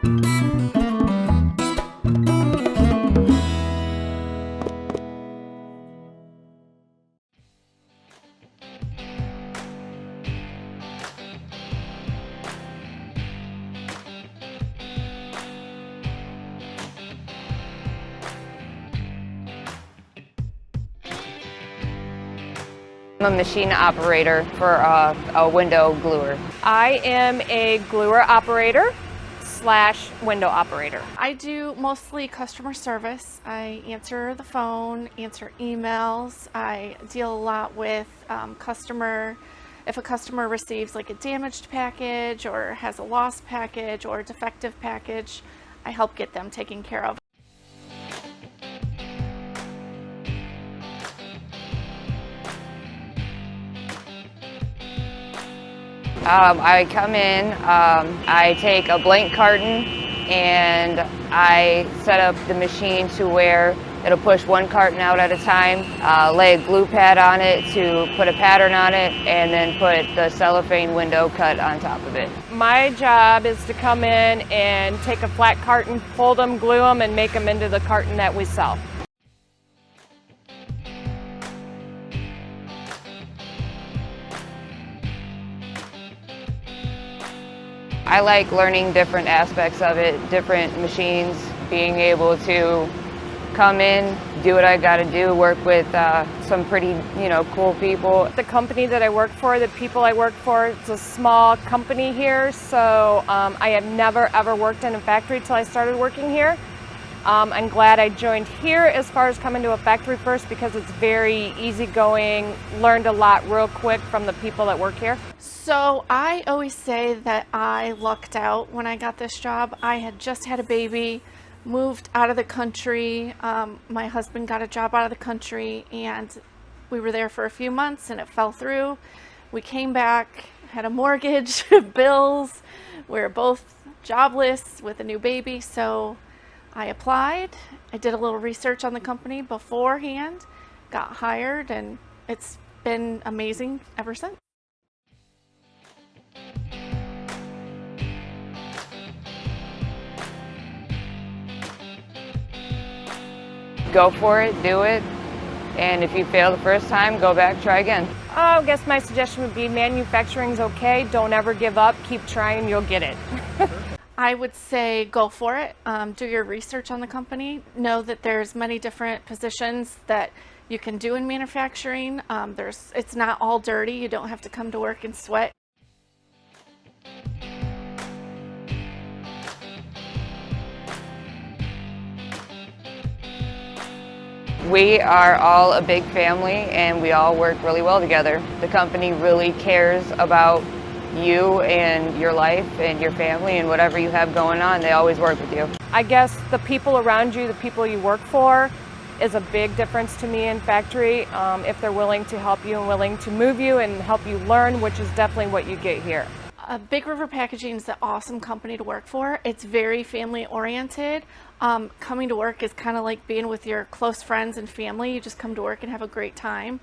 I'm a machine operator for a window gluer. I am a gluer operator / window operator. I do mostly customer service. I answer the phone, answer emails. I deal a lot with if a customer receives like a damaged package or has a lost package or a defective package, I help get them taken care of. I come in, I take a blank carton and I set up the machine to where it'll push one carton out at a time, lay a glue pad on it to put a pattern on it, and then put the cellophane window cut on top of it. My job is to come in and take a flat carton, fold them, glue them, and make them into the carton that we sell. I like learning different aspects of it, different machines, being able to come in, do what I gotta do, work with some pretty, cool people. The company that I work for, the people I work for, it's a small company here, so I have never ever worked in a factory till I started working here. I'm glad I joined here as far as coming to a factory first because it's very easygoing, learned a lot real quick from the people that work here. So I always say that I lucked out when I got this job. I had just had a baby, moved out of the country. My husband got a job out of the country and we were there for a few months and it fell through. We came back, had a mortgage, bills. We were both jobless with a new baby, so I applied. I did a little research on the company beforehand, got hired, and it's been amazing ever since. Go for it, do it, and if you fail the first time, go back, try again. I guess my suggestion would be manufacturing's okay, don't ever give up, keep trying, you'll get it. I would say go for it. Do your research on the company. Know that there's many different positions that you can do in manufacturing. It's not all dirty. You don't have to come to work and sweat. We are all a big family and we all work really well together. The company really cares about you and your life and your family and whatever you have going on. They always work with you. I guess the people around you, the people you work for, is a big difference to me in factory. If they're willing to help you and willing to move you and help you learn, which is definitely what you get here. Big River Packaging is an awesome company to work for. It's very family oriented. Coming to work is kind of like being with your close friends and family. You just come to work and have a great time.